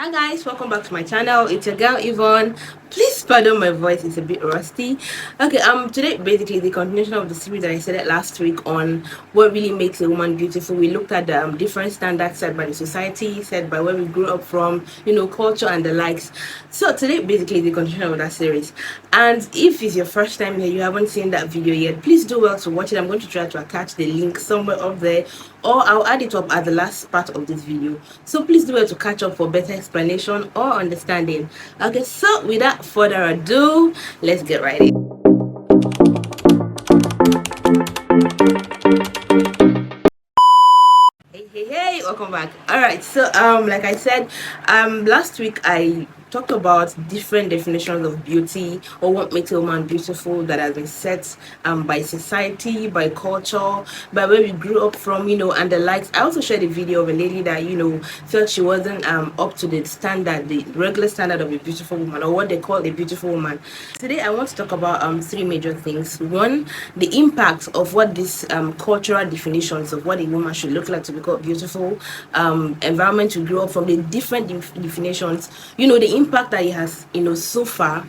Hi guys, welcome back to my channel. It's your girl Yvonne. Please pardon my voice, it's a bit rusty. Okay, today basically the continuation of the series that I said last week on what really makes a woman beautiful. We looked at the different standards set by the society, set by where we grew up from, culture and the likes. So today basically the continuation of that series. And if it's your first time here, you haven't seen that video yet, please do well to watch it. I'm going to try to attach the link somewhere up there, or I'll add it up at the last part of this video. So please do well to catch up for better explanation or understanding. Okay, so without further ado, let's get right in. Hey, welcome back. All right, so like I said last week, I talked about different definitions of beauty, or what makes a woman beautiful, that has been set by society, by culture, by where we grew up from, and the likes. I also shared a video of a lady that felt she wasn't up to the standard, the regular standard of a beautiful woman, or what they call a beautiful woman. Today I want to talk about three major things. One, the impact of what these cultural definitions of what a woman should look like to be called beautiful, environment we grew up from, the different definitions, the impact that it has so far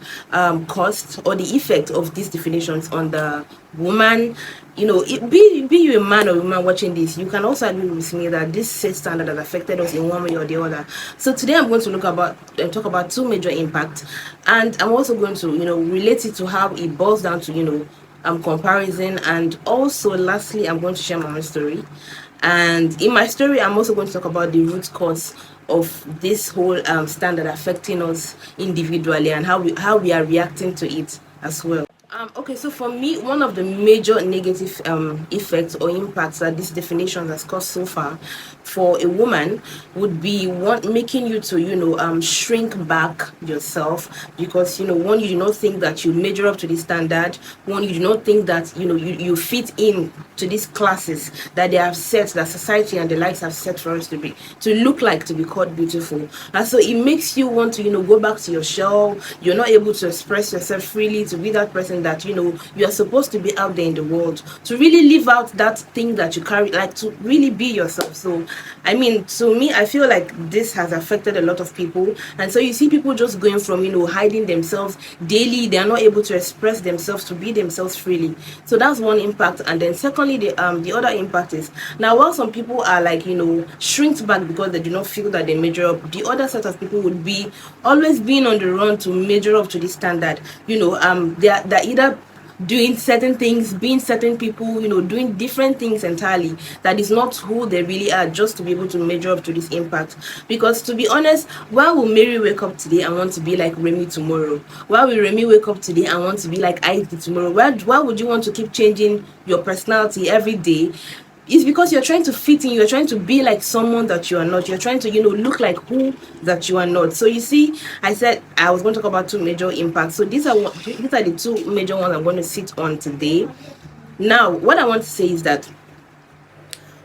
caused, or the effect of these definitions on the woman. Be you a man or a woman watching this, you can also agree with me that this set standard has affected us in one way or the other. So today I'm going to talk about two major impacts, and I'm also going to relate it to how it boils down to comparison, and also lastly I'm going to share my own story. And in my story, I'm also going to talk about the root cause of this whole standard affecting us individually, and how we are reacting to it as well. Okay, so for me, one of the major negative effects or impacts that this definition has caused so far for a woman would be making you to shrink back yourself, because one, you do not think that you measure up to the standard. One, you do not think that you fit in to these classes that they have set, that society and the likes have set for us to look like, to be called beautiful. And so it makes you want to go back to your shell. You're not able to express yourself freely, to be that person that you are supposed to be out there in the world, to really live out that thing that you carry, like to really be yourself. So I mean, to me, I feel like this has affected a lot of people. And so you see people just going from hiding themselves daily. They are not able to express themselves, to be themselves freely. So that's one impact. And then secondly, the other impact is, now while some people are like shrinked back because they do not feel that they measure up, the other set of people would be always being on the run to measure up to this standard. They're either doing certain things, being certain people, doing different things entirely that is not who they really are, just to be able to measure up to this impact. Because to be honest, why will Mary wake up today and want to be like Remy tomorrow? Why will Remy wake up today and want to be like Ivy tomorrow? Why would you want to keep changing your personality every day? It's because you're trying to fit in, you're trying to be like someone that you are not, you're trying to look like who that you are not. So you see, I said I was going to talk about two major impacts. So these are the two major ones I'm going to sit on today. Now what I want to say is that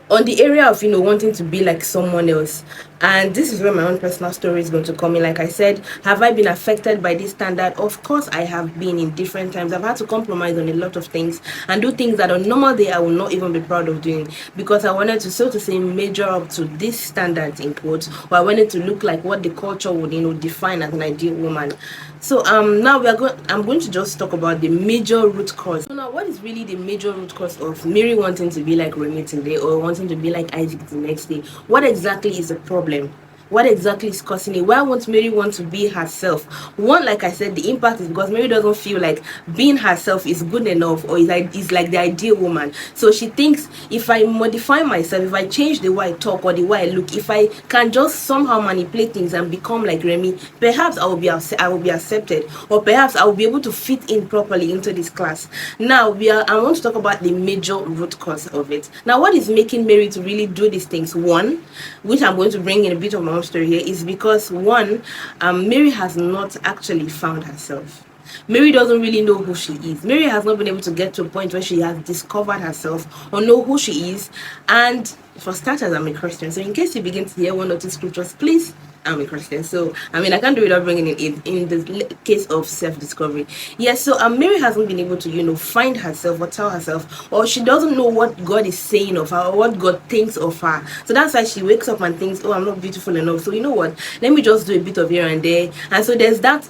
on the area of wanting to be like someone else, and this is where my own personal story is going to come in. Like I said, have I been affected by this standard? Of course I have been. In different times I've had to compromise on a lot of things and do things that on normal day I will not even be proud of doing, because I wanted to, so to say, measure up to this standard in quotes, or I wanted to look like what the culture would define as an ideal woman. So now I'm going to just talk about the major root cause. So now, what is really the major root cause of Mary wanting to be like Remy today, or wanting to be like Isaac the next day? What exactly is the problem? What exactly is causing it? Why won't Mary want to be herself? One, like I said, the impact is because Mary doesn't feel like being herself is good enough, or is like the ideal woman. So she thinks, if I modify myself, if I change the way I talk or the way I look, if I can just somehow manipulate things and become like Remy, perhaps I will be accepted, or perhaps I will be able to fit in properly into this class. Now I want to talk about the major root cause of it. Now, what is making Mary to really do these things? One, which I'm going to bring in a bit of my story here, is because one, Mary has not actually found herself. Mary doesn't really know who she is. Mary has not been able to get to a point where she has discovered herself or know who she is. And for starters, I'm a Christian, so in case you begin to hear one or two scriptures, please I'm a Christian, so I mean I can't do without bringing it in the case of self-discovery. Yes, so Mary hasn't been able to find herself or tell herself, or she doesn't know what God is saying of her or what God thinks of her. So that's why she wakes up and thinks, oh, I'm not beautiful enough. So you know what? Let me just do a bit of here and there. And so there's that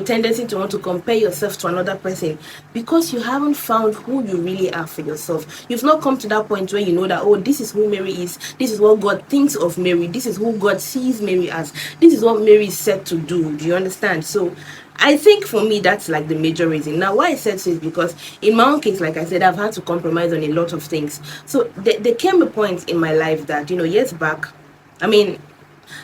tendency to want to compare yourself to another person because you haven't found who you really are for yourself. You've not come to that point where you know that, oh, this is who Mary is, this is what God thinks of Mary, this is who God sees Mary as, this is what Mary is set to do. Do you understand? So I think for me that's like the major reason. Now why I said so is because in my own case, like I said, I've had to compromise on a lot of things. So there came a point in my life that years back, I mean,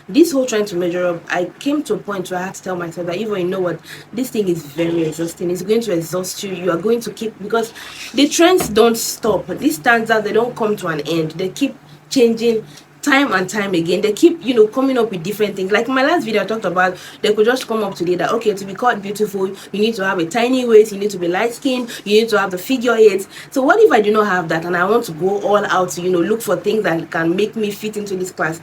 this whole trying to measure up, I came to a point where I had to tell myself that even, you know what, this thing is very exhausting. It's going to exhaust you. You are going to keep, because the trends don't stop. These standards, they don't come to an end. They keep changing time and time again. They keep coming up with different things. Like my last video I talked about, they could just come up today that, okay, to be called beautiful, you need to have a tiny waist, you need to be light skinned, you need to have the figure 8. So what if I do not have that and I want to go all out to look for things that can make me fit into this class?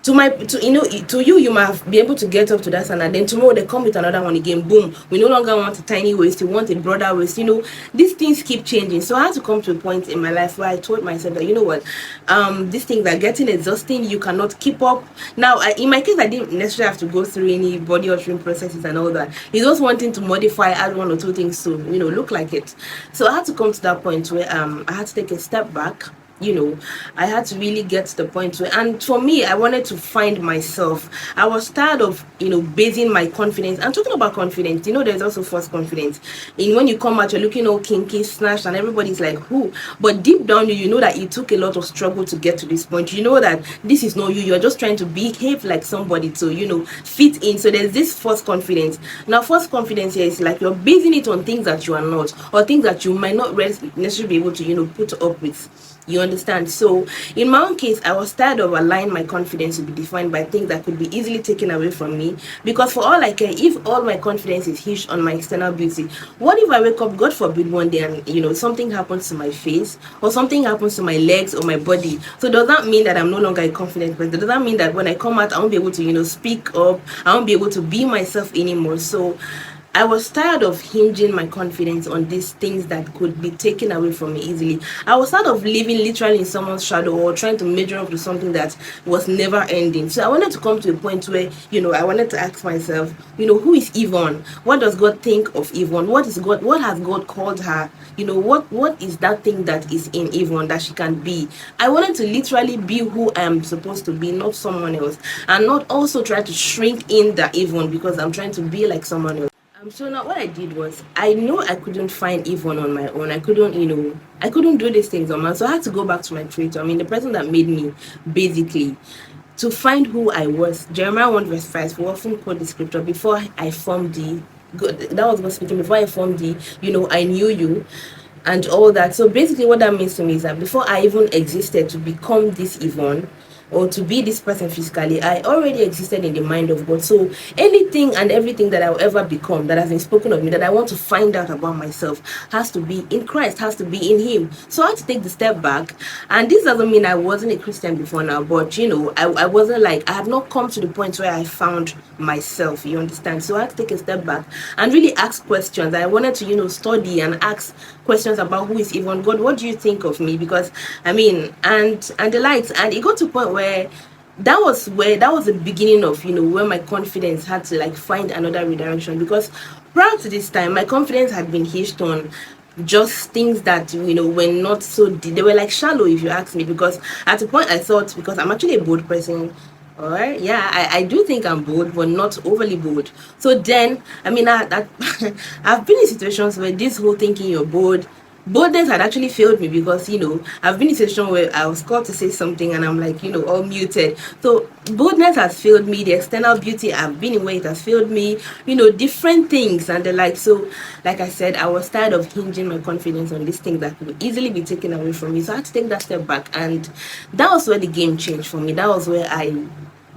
To you might be able to get up to that standard, then tomorrow they come with another one again. Boom, we no longer want a tiny waist, we want a broader waist. These things keep changing. So I had to come to a point in my life where I told myself that, you know what, these things are getting exhausting. You cannot keep up. Now in my case, I didn't necessarily have to go through any body altering processes and all that. It's just wanting to modify, add one or two things to look like it. So I had to come to that point where I had to take a step back. I had to really get to the point where, and for me, I wanted to find myself. I was tired of basing my confidence. I'm talking about confidence. There's also false confidence in when you come out, you're looking all kinky, snatched, and everybody's like, who? But deep down you know that it took a lot of struggle to get to this point. You know that this is not you. You're just trying to behave like somebody to fit in. So there's this false confidence. Now false confidence here is like you're basing it on things that you are not, or things that you might not necessarily be able to put up with. You understand? So in my own case, I was tired of allowing my confidence to be defined by things that could be easily taken away from me. Because for all I care, if all my confidence is hinged on my external beauty, what if I wake up, God forbid, one day and something happens to my face, or something happens to my legs or my body? So does that mean that I'm no longer a confident person? Does that mean that when I come out, I won't be able to speak up, I won't be able to be myself anymore? So I was tired of hinging my confidence on these things that could be taken away from me easily. I was tired of living literally in someone's shadow or trying to measure up to something that was never ending. So I wanted to come to a point where, I wanted to ask myself, who is Yvonne? What does God think of Yvonne? What has God called her? What is that thing that is in Yvonne that she can be? I wanted to literally be who I am supposed to be, not someone else. And not also try to shrink in the Yvonne because I'm trying to be like someone else. So now what I did was, I know I couldn't find Yvonne on my own. I couldn't do these things on my own. So I had to go back to my creator. I mean, the person that made me, basically, to find who I was. Jeremiah 1 verse 5, we often quote the scripture, before I formed thee, that was God speaking, before I formed thee, I knew you, and all that. So basically what that means to me is that before I even existed to become this Yvonne, or to be this person physically, I already existed in the mind of God. So anything and everything that I will ever become, that has been spoken of me, that I want to find out about myself, has to be in Christ, has to be in Him. So I had to take the step back. And this doesn't mean I wasn't a Christian before now, but I wasn't like, I have not come to the point where I found myself, you understand? So I had to take a step back and really ask questions. I wanted to study and ask questions about who is Yvonne. God, what do you think of me? Because and the lights, and it got to a point where that was the beginning of where my confidence had to like find another redirection. Because prior to this time, my confidence had been hinged on just things that were not so deep. They were like shallow, if you ask me. Because at a point I thought, because I'm actually a bold person, all right, yeah, I do think I'm bold, but not overly bold. So then I've been in situations where this whole thinking you're boldness had actually failed me. Because I've been in a situation where I was called to say something and I'm like all muted. So boldness has failed me. The external beauty I've been in where it has failed me, different things and the like. So like I said, I was tired of hinging my confidence on these things that could easily be taken away from me. So I had to take that step back, and that was where the game changed for me. That was where I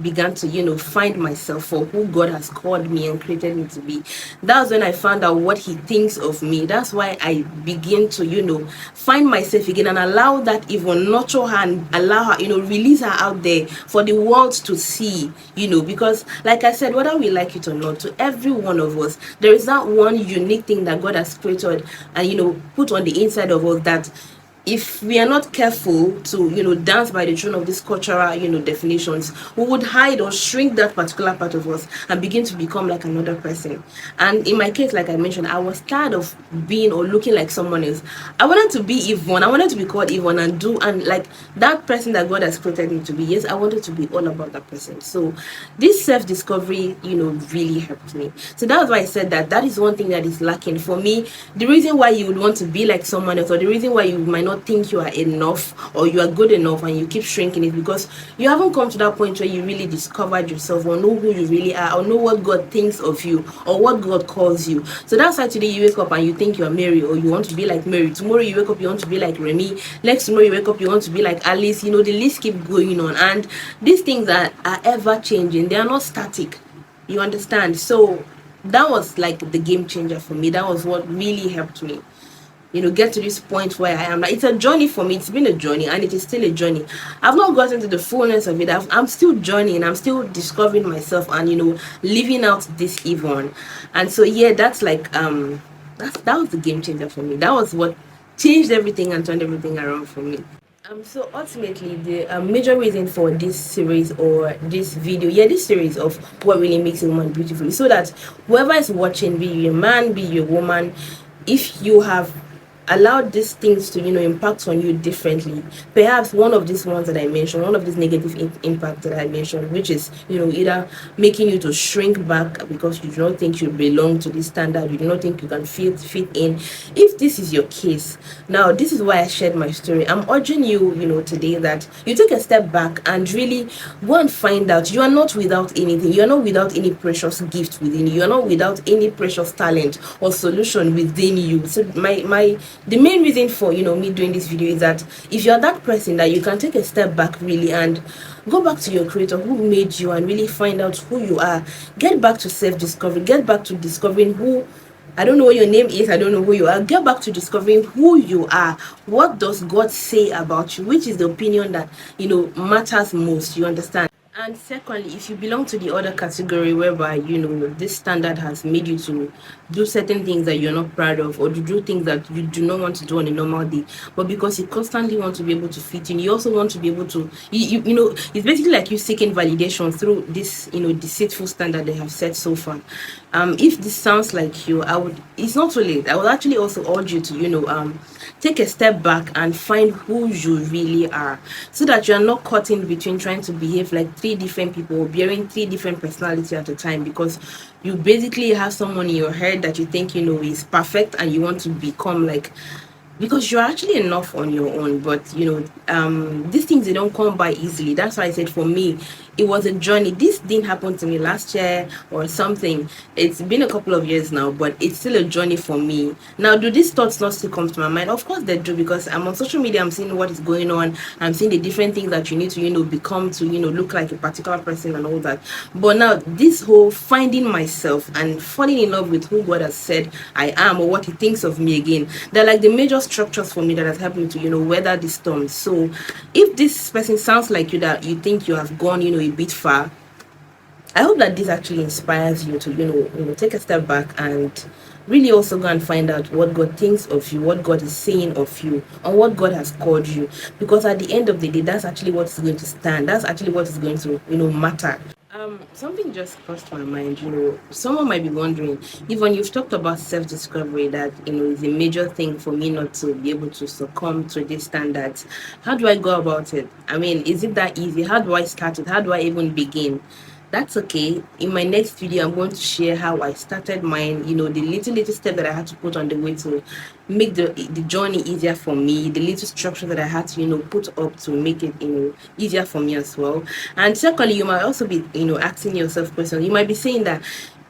began to, find myself for who God has called me and created me to be. That's when I found out what He thinks of me. That's why I begin to, find myself again and allow that even nurture her and allow her, release her out there for the world to see, because like I said, whether we like it or not, to every one of us, there is that one unique thing that God has created and, put on the inside of us that if we are not careful to dance by the tune of these cultural definitions, we would hide or shrink that particular part of us and begin to become like another person. And in my case, like I mentioned, I was tired of being or looking like someone else. I wanted to be Yvonne. I wanted to be called Yvonne and like that person that God has created me to be. Yes, I wanted to be all about that person. So this self-discovery really helped me. So that's why I said that is one thing that is lacking for me. The reason why you would want to be like someone else, or the reason why you might not think you are enough or you are good enough and you keep shrinking, is because you haven't come to that point where you really discovered yourself or know who you really are or know what God thinks of you or what God calls you. So that's why today you wake up and you think you are Mary or you want to be like Mary. Tomorrow you wake up, you want to be like Remy. Next tomorrow you wake up, you want to be like Alice. The list keep going on, and these things are ever changing. They are not static. You understand? So that was like the game changer for me. That was what really helped me get to this point where I am. Like, it's a journey for me. It's been a journey and it is still a journey. I've not gotten to the fullness of it. I'm still journeying. I'm still discovering myself and living out this Yvonne. And so yeah, that's like that was the game changer for me. That was what changed everything and turned everything around for me. So ultimately, the major reason for this series or this video, this series of what really makes a woman beautiful, is so that whoever is watching, be you a man, be you a woman, if you have allowed these things to impact on you differently, perhaps one of these ones that I mentioned, one of these negative impact that I mentioned, which is either making you to shrink back because you do not think you belong to this standard, you do not think you can fit in. If this is your case, now this is why I shared my story. I'm urging you today that you take a step back and really go and find out you are not without anything. You are not without any precious gift within you. You are not without any precious talent or solution within you. So the main reason for me doing this video is that if you're that person, that you can take a step back really and go back to your creator who made you and really find out who you are. Get back to self-discovery. Get back to discovering who, I don't know what your name is, I don't know who you are. Get back to discovering who you are. What does God say about you? Which is the opinion that matters most? You understand? And secondly, if you belong to the other category whereby this standard has made you to do certain things that you're not proud of, or to do things that you do not want to do on a normal day, but because you constantly want to be able to fit in, you also want to be able to it's basically like you seeking validation through this deceitful standard they have set so far. If this sounds like you, it's not too late. I would actually also urge you to take a step back and find who you really are, so that you are not caught in between trying to behave like three different people, bearing three different personalities at a time, because you basically have someone in your head that you think is perfect and you want to become like, because you're actually enough on your own. But these things, they don't come by easily. That's why I said for me it was a journey. This didn't happen to me last year or something. It's been a couple of years now, but it's still a journey for me. Now, do these thoughts not still come to my mind? Of course they do, because I'm on social media, I'm seeing what is going on, I'm seeing the different things that you need to become to look like a particular person and all that. But now this whole finding myself and falling in love with who God has said I am, or what He thinks of me again, they're like the major structures for me that has helped me to weather the storm. So if this person sounds like you, that you think you have gone a bit far, I hope that this actually inspires you to take a step back and really also go and find out what God thinks of you, what God is saying of you, and what God has called you. Because at the end of the day, that's actually what is going to stand. That's actually what is going to matter. Something just crossed my mind. Someone might be wondering, even you've talked about self-discovery, that is a major thing for me not to be able to succumb to these standards. How do I go about it? I mean, is it that easy? How do I start it? How do I even begin? That's okay. In my next video, I'm going to share how I started mine, the little step that I had to put on the way to make the journey easier for me, the little structure that I had to put up to make it easier for me as well. And secondly, you might also be asking yourself questions. You might be saying that,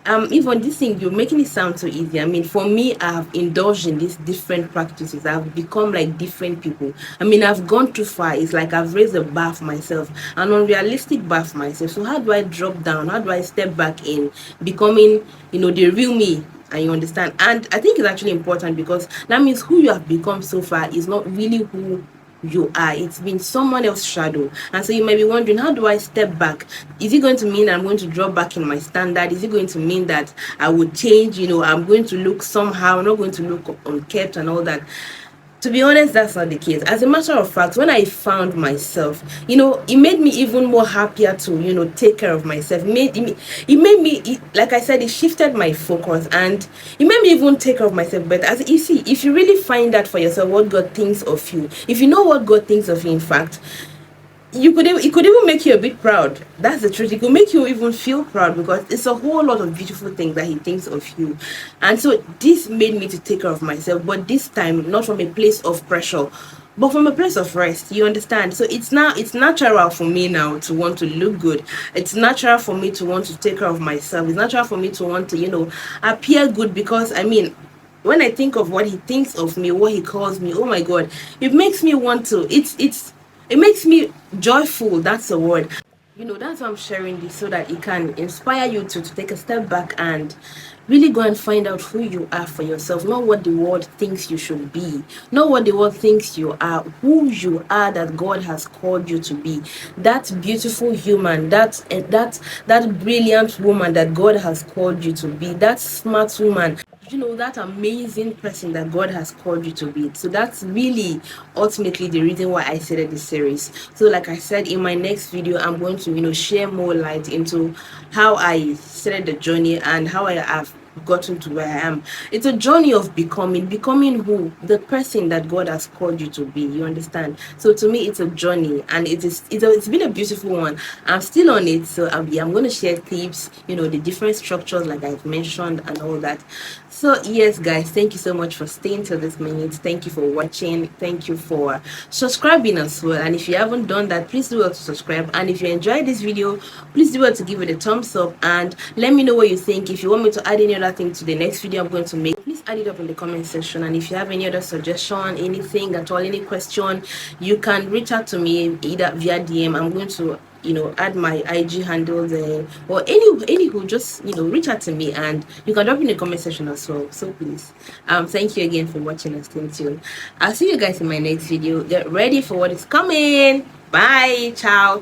even this thing, you're making it sound so easy. I mean, for me, I've indulged in these different practices. I've become like different people. I mean, I've gone too far. It's like I've raised a bar for myself, an unrealistic bar for myself. So how do I drop down? How do I step back in becoming, the real me? And you understand? And I think it's actually important, because that means who you have become so far is not really who you are. It's been someone else's shadow. And so you might be wondering, how do I step back? Is it going to mean I'm going to drop back in my standard? Is it going to mean that I would change? I'm going to look somehow, I'm not going to look unkept and all that? To be honest, that's not the case. As a matter of fact, when I found myself, it made me even more happier to, take care of myself. Like I said, it shifted my focus, and it made me even take care of myself better. As you see, if you really find out for yourself what God thinks of you, if you know what God thinks of you, in fact, it could even make you a bit proud. That's the truth. It could make you even feel proud, because it's a whole lot of beautiful things that he thinks of you. And so this made me to take care of myself, but this time not from a place of pressure, but from a place of rest. You understand? So it's natural for me now to want to look good. It's natural for me to want to take care of myself. It's natural for me to want to appear good, because I mean, when I think of what he thinks of me, what he calls me, oh my God, it makes me want to. It makes me joyful. That's the word. That's why I'm sharing this, so that it can inspire you to take a step back and really go and find out who you are for yourself, not what the world thinks you should be, not what the world thinks you are, who you are, that God has called you to be. That beautiful human, that brilliant woman that God has called you to be, that smart woman, that amazing person that God has called you to be. So that's really ultimately the reason why I started this series. So like I said, in my next video, I'm going to share more light into how I started the journey and how I have gotten to where I am. It's a journey of becoming who, the person that God has called you to be. You understand? So to me, it's a journey, and it's been a beautiful one. I'm still on it, so I'm going to share tips, the different structures like I've mentioned and all that. So yes, guys, thank you so much for staying till this minute. Thank you for watching. Thank you for subscribing as well. And if you haven't done that, please do well to subscribe. And if you enjoyed this video, please do well to give it a thumbs up, and let me know what you think. If you want me to add any other thing to the next video I'm going to make, please add it up in the comment section. And if you have any other suggestion, anything at all, any question, you can reach out to me either via DM. I'm going to add my IG handle there, or any who just reach out to me, and you can drop in the comment section as well. So please, thank you again for watching and staying tuned. I'll see you guys in my next video. Get ready for what is coming. Bye. Ciao.